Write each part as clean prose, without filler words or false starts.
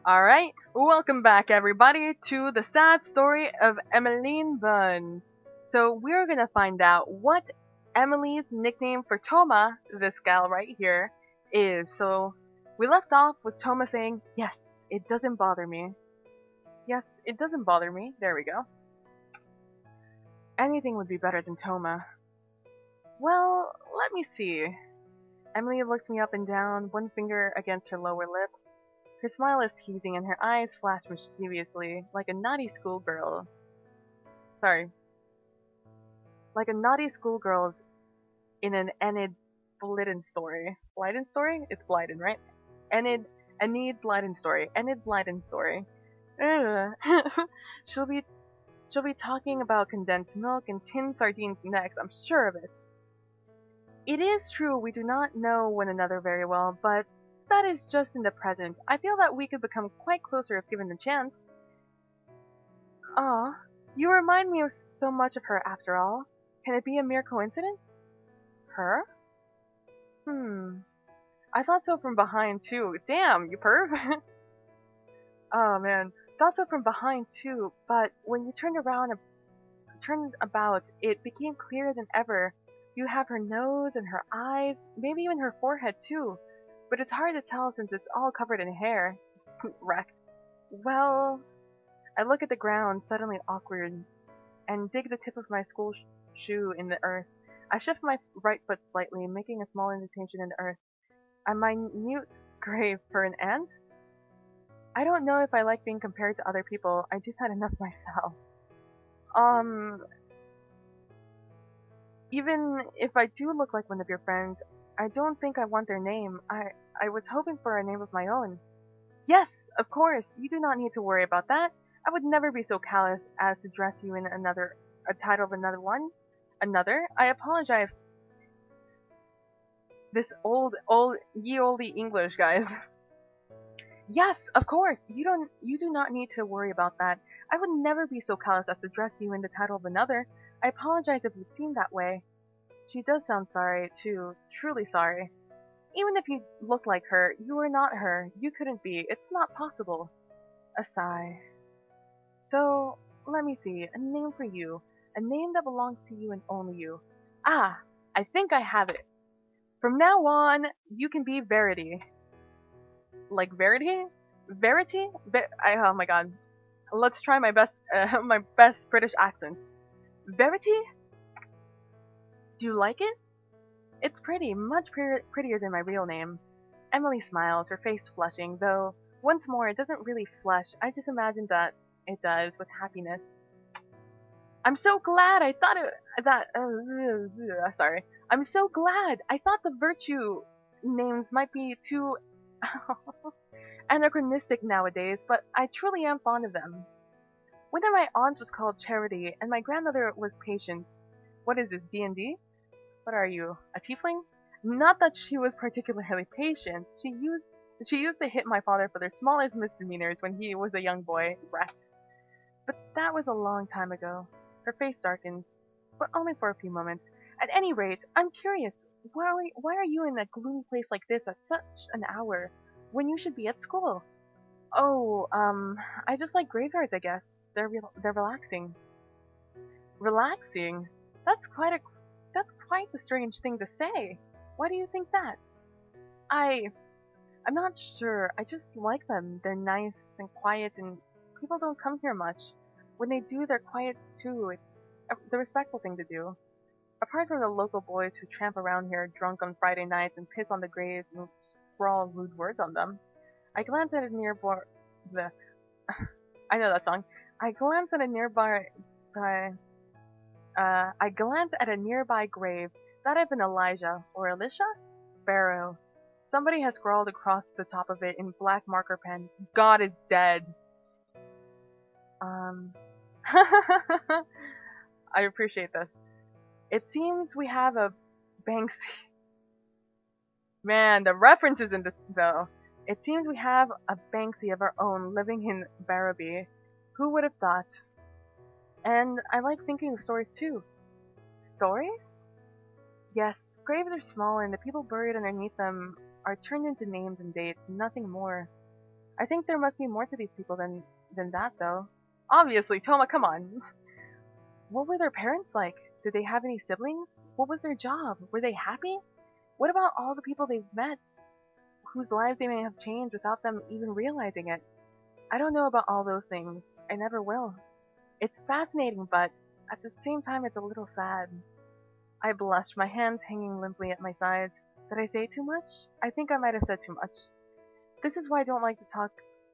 Alright, welcome back everybody to the sad story of Emmeline Burns. So we're gonna find out what Emily's nickname for Toma, this gal right here, is. So we left off with Toma saying, yes, it doesn't bother me. Yes, it doesn't bother me. There we go. Anything would be better than Toma. Well, let me see. Emily looks me up and down, one finger against her lower lip. Her smile is teasing and her eyes flash mischievously, like a naughty schoolgirl. Sorry. Like a naughty schoolgirl's in an Enid Blyton story. Blyton story? It's Blyton, right? Enid Blyton story. Enid Blyton story. Ugh. she'll be she'll be talking about condensed milk and tin sardines next, I'm sure of it. It is true we do not know one another very well, but that is just in the present. I feel that we could become quite closer if given the chance. Ah, you remind me of so much of her after all. Can it be a mere coincidence? Her? Hmm. I thought so from behind too. Damn, you perv. Oh man, thought so from behind too, but when you turned about, it became clearer than ever. You have her nose and her eyes, maybe even her forehead too. But it's hard to tell since it's all covered in hair. Wrecked. Well, I look at the ground, suddenly awkward, and dig the tip of my school shoe in the earth. I shift my right foot slightly, making a small indentation in the earth. A minute grave for an ant? I don't know if I like being compared to other people. I do that enough myself. Um, Even if I do look like one of your friends, I don't think I want their name. I was hoping for a name of my own. Yes, of course. You do not need to worry about that. I would never be so callous as to dress you in a title of another one. Another? I apologize. This ye olde English, guys. Yes, of course. You do not need to worry about that. I would never be so callous as to dress you in the title of another. I apologize if it seemed that way. She does sound sorry, too. Truly sorry. Even if you look like her, you are not her. You couldn't be. It's not possible. A sigh. So, let me see. A name for you. A name that belongs to you and only you. Ah, I think I have it. From now on, you can be Verity. Like Verity? Verity? Oh my god. Let's try my best, my best British accent. Verity? Do you like it? It's pretty, much prettier than my real name. Emily smiles, her face flushing, though once more it doesn't really flush. I just imagine that it does with happiness. I'm so glad. I thought it that. Sorry. I'm so glad. I thought the virtue names might be too anachronistic nowadays, but I truly am fond of them. One of my aunts was called Charity, and my grandmother was Patience. What is this, D&D? What are you, a tiefling? Not that she was particularly patient. She used to hit my father for the smallest misdemeanors when he was a young boy. Rat. But that was a long time ago. Her face darkens, but only for a few moments. At any rate, I'm curious. Why are you in a gloomy place like this at such an hour, when you should be at school? Oh, I just like graveyards, I guess. They're relaxing. Relaxing? That's quite a that's quite the strange thing to say. Why do you think that? I I'm not sure. I just like them. They're nice and quiet and people don't come here much. When they do, they're quiet too. It's the respectful thing to do. Apart from the local boys who tramp around here drunk on Friday nights and piss on the graves and scrawl rude words on them. I glance at a nearby the I know that song. I glance at a nearby I glance at a nearby grave. That of an Elijah or Elisha? Barrow. Somebody has scrawled across the top of it in black marker pen. God is dead. Um. I appreciate this. It seems we have a Banksy. Man, the references in this though. It seems we have a Banksy of our own living in Barrowby. Who would have thought? And I like thinking of stories too. Stories? Yes, graves are small and the people buried underneath them are turned into names and dates, nothing more. I think there must be more to these people than that, though. Obviously, Toma, come on. What were their parents like? Did they have any siblings? What was their job? Were they happy? What about all the people they've met, whose lives they may have changed without them even realizing it? I don't know about all those things. I never will. It's fascinating, but at the same time, it's a little sad. I blushed, my hands hanging limply at my sides. Did I say too much? I think I might have said too much. This is why I don't like to talk.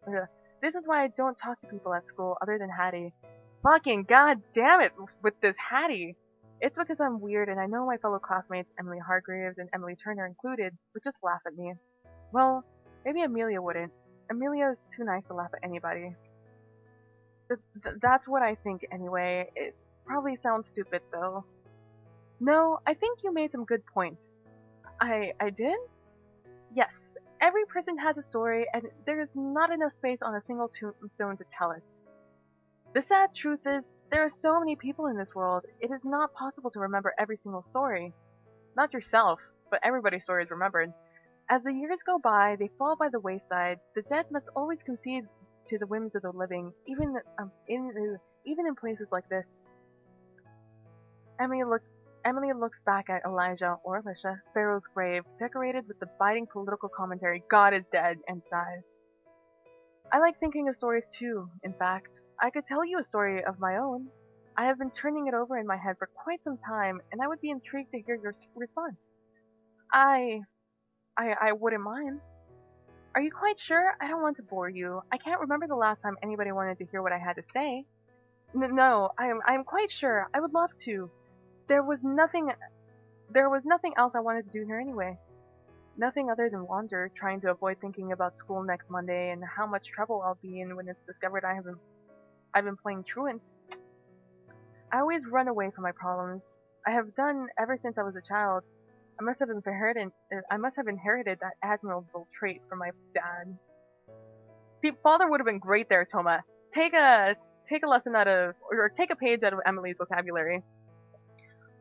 Ugh. This is why I don't talk to people at school other than Hattie. Fucking god damn it with this Hattie. It's because I'm weird and I know my fellow classmates, Emily Hargreaves and Emily Turner included, would just laugh at me. Well, maybe Amelia wouldn't. Amelia is too nice to laugh at anybody. That's what I think anyway. It probably sounds stupid though. No, I think you made some good points. I did? Yes, every person has a story, and there is not enough space on a single tombstone to tell it. The sad truth is, there are so many people in this world, it is not possible to remember every single story. Not yourself, but everybody's story is remembered. As the years go by, they fall by the wayside. The dead must always concede to the whims of the living, even in places like this. Emily looks Emily looks back at Elijah, or Alicia, Pharaoh's grave, decorated with the biting political commentary, God is dead, and sighs. I like thinking of stories too, in fact. I could tell you a story of my own. I have been turning it over in my head for quite some time, and I would be intrigued to hear your response. I I wouldn't mind. Are you quite sure? I don't want to bore you. I can't remember the last time anybody wanted to hear what I had to say. No, I'm quite sure. I would love to. There was nothing there was nothing else I wanted to do here anyway. Nothing other than wander, trying to avoid thinking about school next Monday and how much trouble I'll be in when it's discovered I've been playing truant. I always run away from my problems. I have done ever since I was a child. I must have inherited that admirable trait from my dad. See, father would have been great there, Toma. Take a lesson out of, or take a page out of Emily's vocabulary.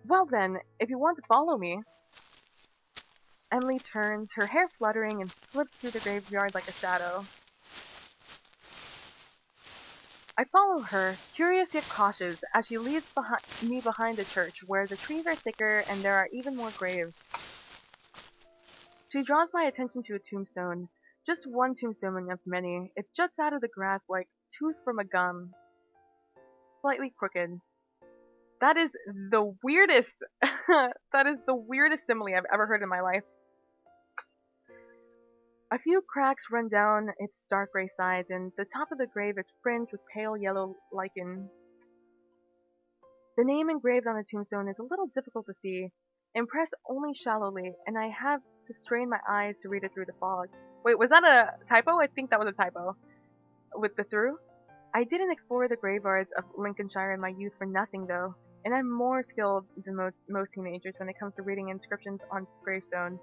Well then, if you want to follow me. Emily turns, her hair fluttering, and slips through the graveyard like a shadow. I follow her, curious yet cautious, as she leads me behind the church, where the trees are thicker and there are even more graves. She draws my attention to a tombstone. Just one tombstone of many. It juts out of the grass like tooth from a gum. Slightly crooked. That is the weirdest that is the weirdest simile I've ever heard in my life. A few cracks run down its dark gray sides, and the top of the grave is fringed with pale yellow lichen. The name engraved on the tombstone is a little difficult to see, impressed only shallowly, and I have to strain my eyes to read it through the fog. Wait, was that a typo? I think that was a typo. With the through? I didn't explore the graveyards of Lincolnshire in my youth for nothing, though, and I'm more skilled than most teenagers when it comes to reading inscriptions on gravestones.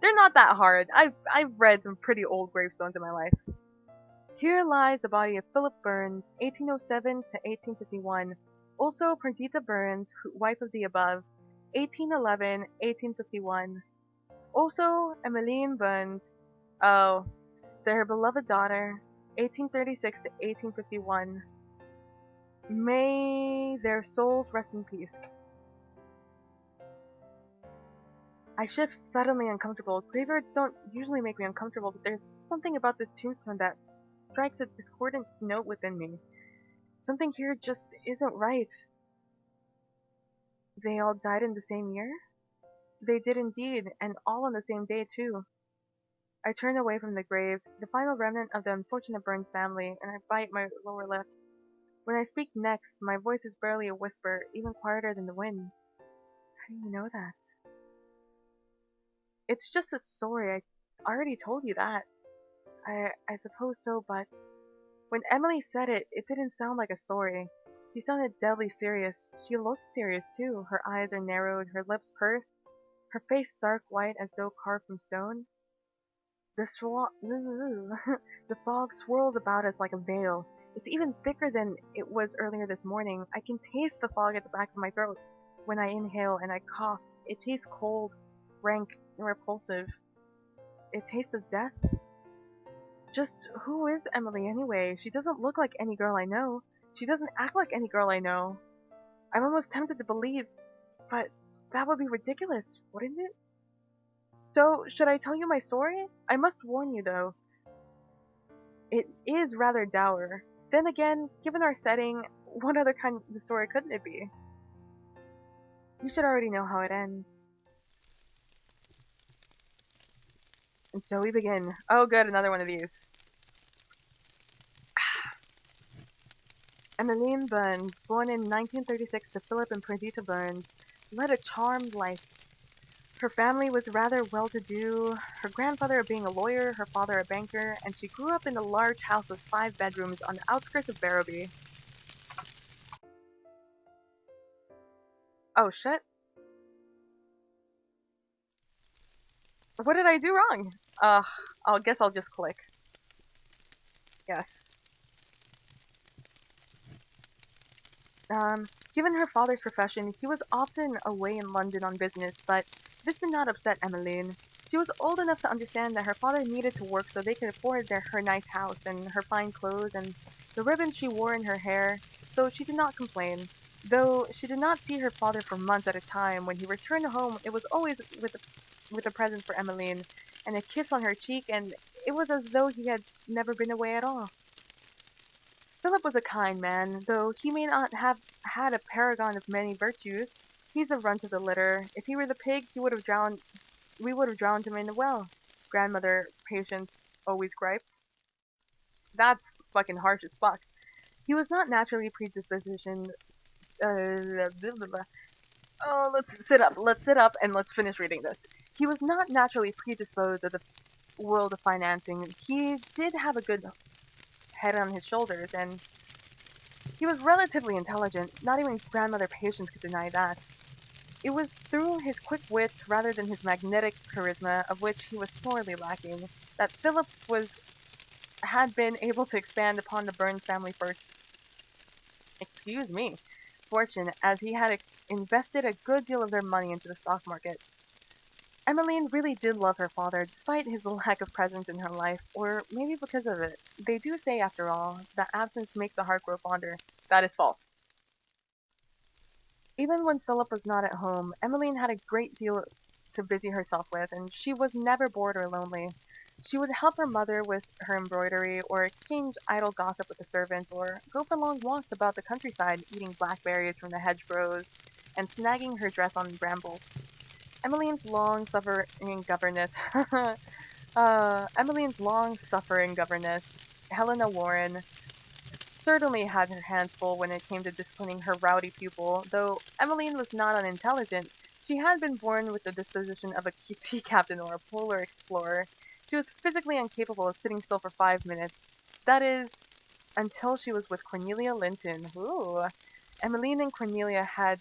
They're not that hard. I've read some pretty old gravestones in my life. Here lies the body of Philip Burns, 1807 to 1851. Also Perdita Burns, wife of the above, 1811, 1851. Also Emmeline Burns, oh, their beloved daughter, 1836 to 1851. May their souls rest in peace. I shift suddenly uncomfortable. Graveyards don't usually make me uncomfortable, but there's something about this tombstone that strikes a discordant note within me. Something here just isn't right. They all died in the same year? They did indeed, and all on the same day too. I turn away from the grave, the final remnant of the unfortunate Burns family, and I bite my lower lip. When I speak next, my voice is barely a whisper, even quieter than the wind. How do you know that? It's just a story. I already told you that. I suppose so, but when Emily said it, it didn't sound like a story. She sounded deadly serious. She looked serious too. Her eyes are narrowed, her lips pursed, her face stark white as though carved from stone. The fog swirls about us like a veil. It's even thicker than it was earlier this morning. I can taste the fog at the back of my throat. When I inhale and I cough, it tastes cold, rank, and repulsive. It tastes of death. Just who is Emily anyway? She doesn't look like any girl I know. She doesn't act like any girl I know. I'm almost tempted to believe, but that would be ridiculous, wouldn't it? So, should I tell you my story? I must warn you though, it is rather dour. Then again, given our setting, what other kind of story couldn't it be? You should already know how it ends. And so we begin. Oh good, another one of these. Emmeline Burns, born in 1936 to Philip and Perdita Burns, led a charmed life. Her family was rather well-to-do, her grandfather being a lawyer, her father a banker, and she grew up in a large house with 5 bedrooms on the outskirts of Barrowby. Oh shit. What did I do wrong? I guess I'll just click. Yes. Given her father's profession, he was often away in London on business, but this did not upset Emmeline. She was old enough to understand that her father needed to work so they could afford her nice house and her fine clothes and the ribbons she wore in her hair, so she did not complain. Though she did not see her father for months at a time, when he returned home it was always with a present for Emmeline, and a kiss on her cheek, and it was as though he had never been away at all. Philip was a kind man, though he may not have had a paragon of many virtues. He's the runt of the litter. If he were the pig, we would have drowned him in the well. Grandmother, Patience, always griped. That's fucking harsh as fuck. He was not naturally predispositioned. Blah, blah, blah. Oh, let's sit up. Let's sit up and let's finish reading this. He was not naturally predisposed to the world of financing. He did have a good head on his shoulders, and he was relatively intelligent. Not even Grandmother Patience could deny that. It was through his quick wit rather than his magnetic charisma, of which he was sorely lacking, that Philip had been able to expand upon the Burns family fortune, as he had invested a good deal of their money into the stock market. Emmeline really did love her father, despite his lack of presence in her life, or maybe because of it. They do say, after all, that absence makes the heart grow fonder. That is false. Even when Philip was not at home, Emmeline had a great deal to busy herself with, and she was never bored or lonely. She would help her mother with her embroidery, or exchange idle gossip with the servants, or go for long walks about the countryside, eating blackberries from the hedgerows, and snagging her dress on brambles. Emmeline's long-suffering governess, Helena Warren, certainly had her hands full when it came to disciplining her rowdy pupil. Though Emmeline was not unintelligent, she had been born with the disposition of a sea captain or a polar explorer. She was physically incapable of sitting still for 5 minutes. That is, until she was with Cornelia Linton. Ooh. Emmeline and Cornelia had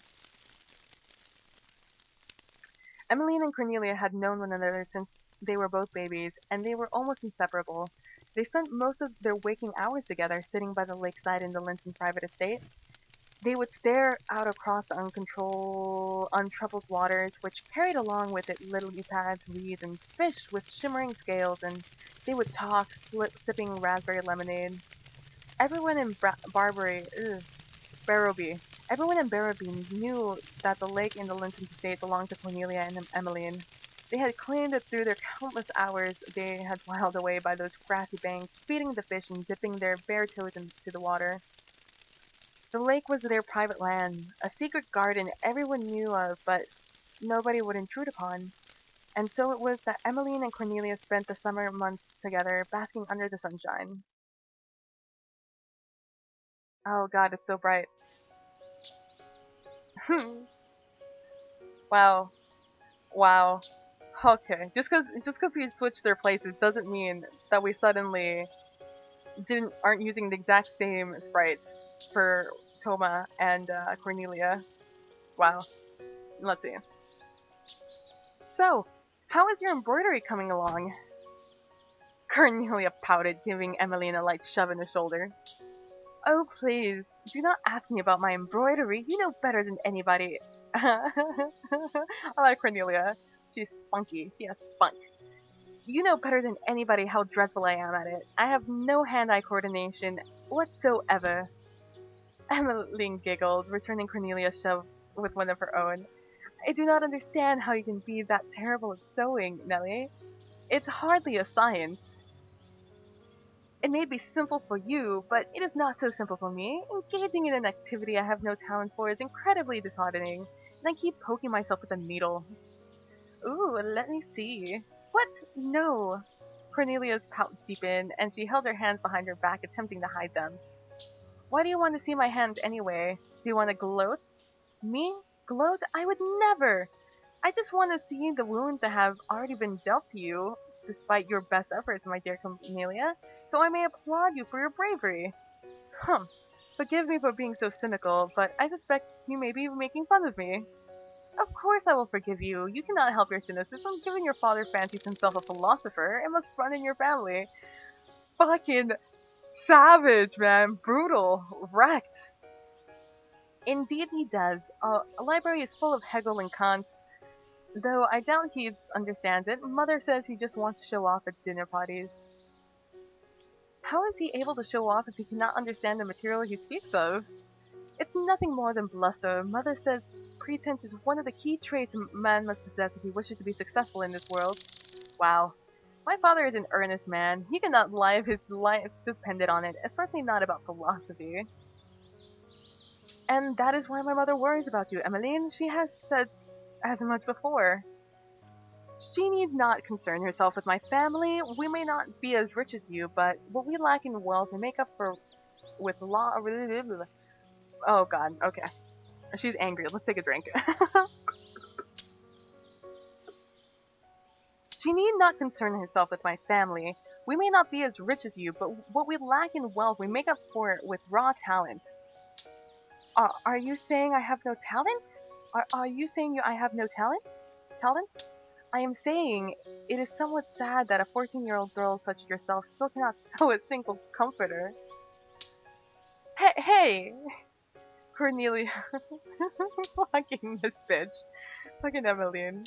Emmeline and Cornelia had known one another since they were both babies, and they were almost inseparable. They spent most of their waking hours together, sitting by the lakeside in the Linton private estate. They would stare out across the untroubled waters, which carried along with it lily pads, reeds, and fish with shimmering scales, and they would talk, sipping raspberry lemonade. Everyone in Barrowby, everyone in Barrowby knew that the lake in the Linton estate belonged to Cornelia and Emmeline. They had claimed it through their countless hours they had whiled away by those grassy banks, feeding the fish and dipping their bare toes into the water. The lake was their private land, a secret garden everyone knew of, but nobody would intrude upon. And so it was that Emmeline and Cornelia spent the summer months together, basking under the sunshine. Oh god, it's so bright. Wow. Wow. Okay. Just cause we switched their places doesn't mean that we suddenly didn't aren't using the exact same sprite for Toma and Cornelia. Wow. Let's see. So, how is your embroidery coming along? Cornelia pouted, giving Emmeline a light shove in the shoulder. Oh, please, do not ask me about my embroidery. You know better than anybody. I like Cornelia. She's spunky. She has spunk. You know better than anybody how dreadful I am at it. I have no hand-eye coordination whatsoever. Emmeline giggled, returning Cornelia's shove with one of her own. I do not understand how you can be that terrible at sewing, Nellie. It's hardly a science. It may be simple for you, but it is not so simple for me. Engaging in an activity I have no talent for is incredibly disheartening, and I keep poking myself with a needle. Ooh, let me see. What? No. Cornelia's pout deepened, and she held her hands behind her back, attempting to hide them. Why do you want to see my hands anyway? Do you want to gloat? Me? Gloat? I would never! I just want to see the wounds that have already been dealt to you, despite your best efforts, my dear Cornelia, so I may applaud you for your bravery. Hum. Forgive me for being so cynical, but I suspect you may be making fun of me. Of course I will forgive you. You cannot help your cynicism, given your father fancies himself a philosopher. It must run in your family. Fucking savage, man. Brutal. Wrecked. Indeed he does. A library is full of Hegel and Kant, though I doubt he understands it. Mother says he just wants to show off at dinner parties. How is he able to show off if he cannot understand the material he speaks of? It's nothing more than bluster. Mother says pretense is one of the key traits a man must possess if he wishes to be successful in this world. Wow. My father is an earnest man. He cannot lie if his life depended on it, especially not about philosophy. And that is why my mother worries about you, Emmeline. She has said as much before. She need not concern herself with my family. We may not be as rich as you, but what we lack in wealth we make up for with law. Oh god, okay. She's angry. Let's take a drink. She need not concern herself with my family. We may not be as rich as you, but what we lack in wealth we make up for it with raw talent. Are you saying I have no talent? Are you saying I have no talent? Talent? I am saying it is somewhat sad that a 14-year-old girl such as yourself still cannot sew a single comforter. Hey! Cornelia. Fucking this bitch. Fucking Emmeline.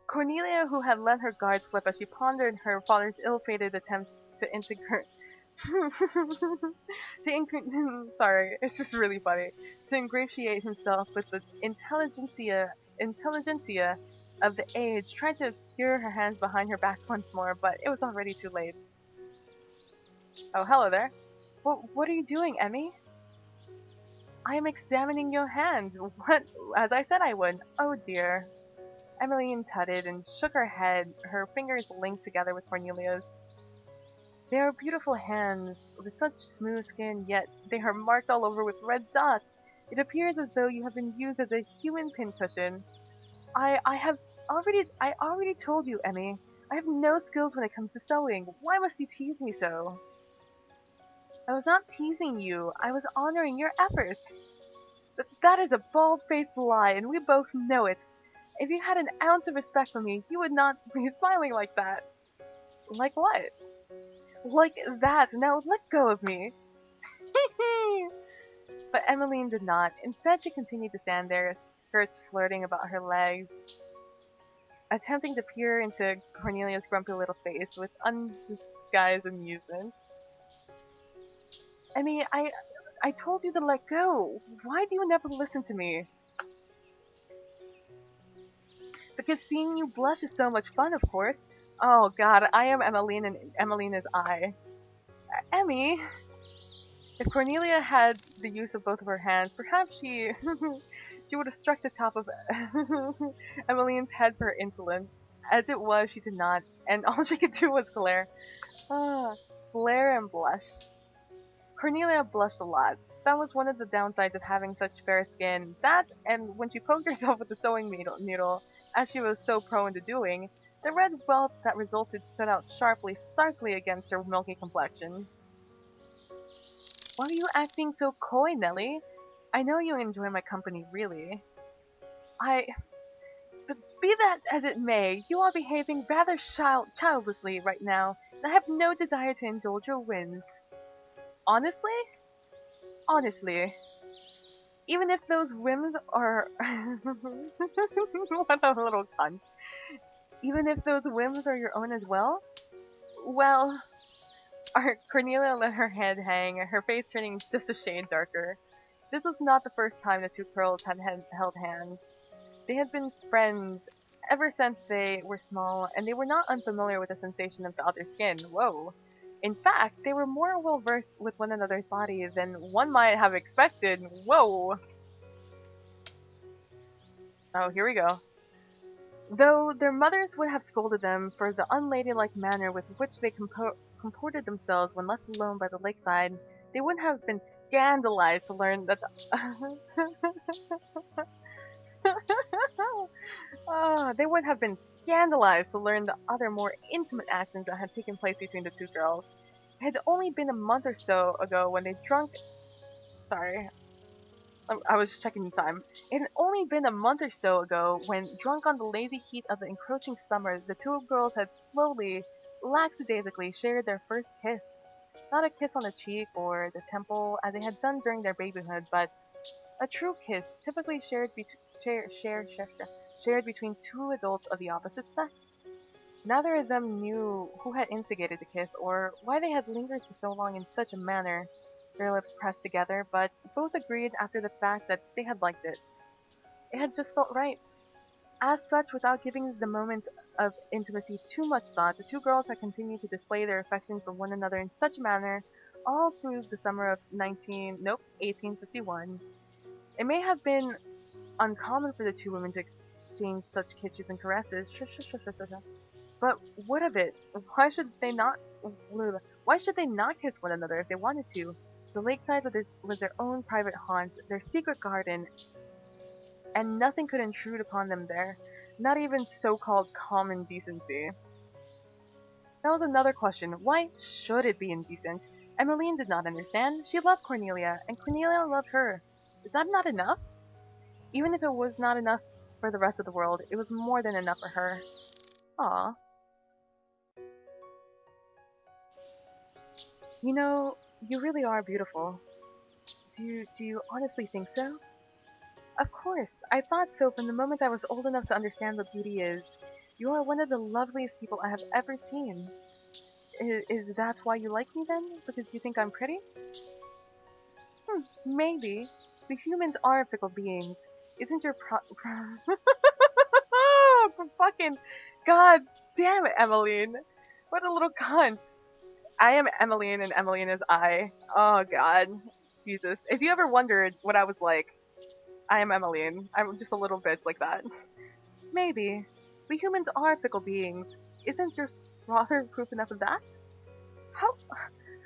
Cornelia, who had let her guard slip as she pondered her father's ill-fated attempts to integrate sorry, it's just really funny. To ingratiate himself with the intelligentsia of the age, tried to obscure her hands behind her back once more, but it was already too late. Oh, hello there. What are you doing, Emmy? I am examining your hand. What? As I said I would. Oh dear. Emmeline tutted and shook her head, her fingers linked together with Cornelia's. They are beautiful hands, with such smooth skin, yet they are marked all over with red dots. It appears as though you have been used as a human pincushion. I already told you, Emmy. I have no skills when it comes to sewing. Why must you tease me so? I was not teasing you. I was honoring your efforts. That is a bald-faced lie, and we both know it. If you had an ounce of respect for me, you would not be smiling like that. Like what? Like that. Now let go of me. But Emmeline did not. Instead, she continued to stand there, skirts flirting about her legs, attempting to peer into Cornelia's grumpy little face with undisguised amusement. Emmy, I told you to let go. Why do you never listen to me? Because seeing you blush is so much fun, of course. Oh god, I am Emmeline and Emmeline is I. Emmy! If Cornelia had the use of both of her hands, perhaps she would have struck the top of Emmeline's head for her insolence. As it was, she did not, and all she could do was glare. Ah, glare and blush. Cornelia blushed a lot. That was one of the downsides of having such fair skin. That, and when she poked herself with the sewing needle, as she was so prone to doing, the red welts that resulted stood out sharply, starkly against her milky complexion. Why are you acting so coy, Nellie? I know you enjoy my company, really. But be that as it may, you are behaving rather childlessly right now, and I have no desire to indulge your whims. Honestly? Honestly. Even if those whims are... what a little cunt. Even if those whims are your own as well? Well, Cornelia let her head hang, her face turning just a shade darker. This was not the first time the two girls had held hands. They had been friends ever since they were small, and they were not unfamiliar with the sensation of the other's skin. Whoa. In fact, they were more well versed with one another's bodies than one might have expected. Whoa. Oh, here we go. Though their mothers would have scolded them for the unladylike manner with which they comported themselves when left alone by the lakeside, they would have been scandalized to learn that they would have been scandalized to learn the other more intimate actions that had taken place between the two girls. It had only been a month or so ago when they drunk. Sorry, I was just checking the time. It had only been a month or so ago when, drunk on the lazy heat of the encroaching summer, the two girls had slowly, lackadaisically shared their first kiss. Not a kiss on the cheek or the temple, as they had done during their babyhood, but a true kiss, typically shared between two adults of the opposite sex. Neither of them knew who had instigated the kiss or why they had lingered for so long in such a manner, their lips pressed together, but both agreed after the fact that they had liked it. It had just felt right. As such, without giving the moment of intimacy too much thought, the two girls had continued to display their affection for one another in such a manner all through the summer of 1851. It may have been uncommon for the two women to exchange such kisses and caresses. But what of it? Why should they not? Why should they not kiss one another if they wanted to? The lakeside was their own private haunt, their secret garden, and nothing could intrude upon them there. Not even so-called common decency. That was another question. Why should it be indecent? Emmeline did not understand. She loved Cornelia, and Cornelia loved her. Is that not enough? Even if it was not enough for the rest of the world, it was more than enough for her. Aw. You know, you really are beautiful. Do you honestly think so? Of course, I thought so from the moment I was old enough to understand what beauty is. You are one of the loveliest people I have ever seen. Is that why you like me then? Because you think I'm pretty? Maybe. We humans are fickle beings. Isn't your for fucking god damn it, Emmeline. What a little cunt. I am Emmeline and Emmeline is I. Oh god. Jesus. If you ever wondered what I was like, I am Emmeline. I'm just a little bitch like that. Maybe. We humans are fickle beings. Isn't your father proof enough of that? How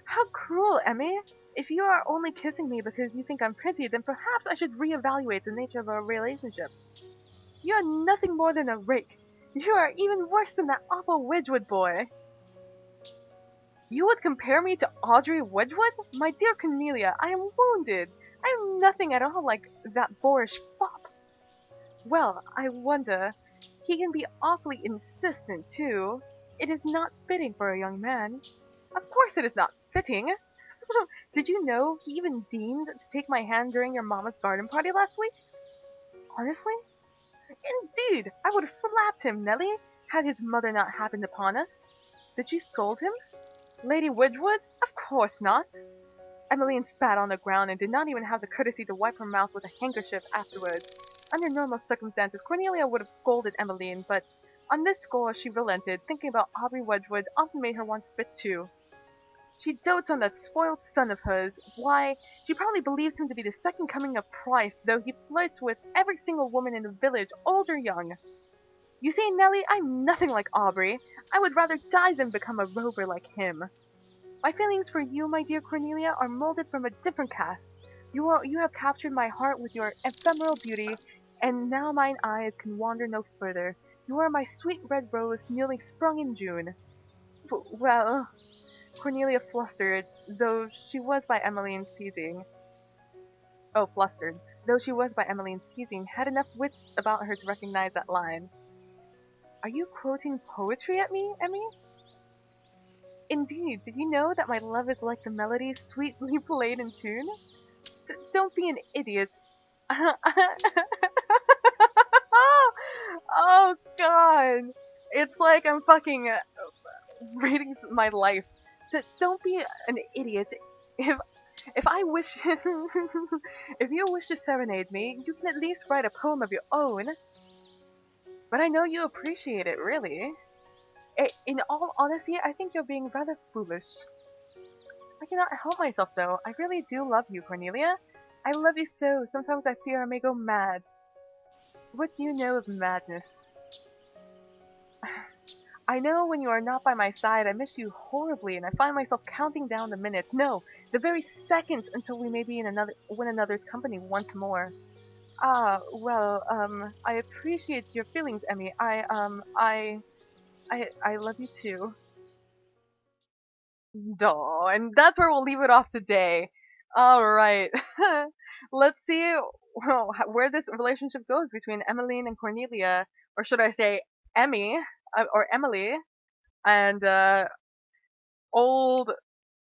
how cruel, Emmy! If you are only kissing me because you think I'm pretty, then perhaps I should reevaluate the nature of our relationship. You are nothing more than a rake. You are even worse than that awful Wedgwood boy. You would compare me to Audrey Wedgwood? My dear Cornelia, I am wounded. I am nothing at all like that boorish fop. Well, I wonder. He can be awfully insistent, too. It is not fitting for a young man. Of course it is not fitting. Did you know he even deigned to take my hand during your mama's garden party last week? Honestly? Indeed, I would have slapped him, Nellie, had his mother not happened upon us. Did she scold him? Lady Wedgwood? Of course not. Emmeline spat on the ground and did not even have the courtesy to wipe her mouth with a handkerchief afterwards. Under normal circumstances, Cornelia would have scolded Emmeline, but on this score she relented. Thinking about Aubrey Wedgwood often made her want to spit too. She dotes on that spoiled son of hers. Why, she probably believes him to be the second coming of Christ, though he flirts with every single woman in the village, old or young. You see, Nellie, I'm nothing like Aubrey. I would rather die than become a rover like him. My feelings for you, my dear Cornelia, are molded from a different cast. You have captured my heart with your ephemeral beauty, and now mine eyes can wander no further. You are my sweet red rose, newly sprung in June. Well, Cornelia flustered, though she was by Emmeline's teasing. Oh, flustered, though she was by Emmeline's teasing, had enough wits about her to recognize that line. Are you quoting poetry at me, Emmy? Indeed, did you know that my love is like the melody sweetly played in tune? Don't be an idiot. Oh god. It's like I'm fucking reading my life. Don't be an idiot. If if I wish, if you wish to serenade me, you can at least write a poem of your own. But I know you appreciate it, really. In all honesty, I think you're being rather foolish. I cannot help myself, though. I really do love you, Cornelia. I love you so. Sometimes I fear I may go mad. What do you know of madness? I know when you are not by my side, I miss you horribly, and I find myself counting down the minutes. No, the very seconds until we may be in one another's company once more. Ah, well, I appreciate your feelings, Emmy. I love you too. Duh, and that's where we'll leave it off today. All right, let's see where this relationship goes between Emmeline and Cornelia, or should I say, Emmy or Emily, and old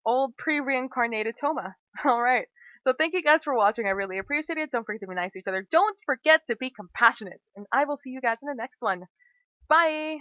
old pre-reincarnated Toma. All right. So thank you guys for watching. I really appreciate it. Don't forget to be nice to each other. Don't forget to be compassionate. And I will see you guys in the next one. Bye.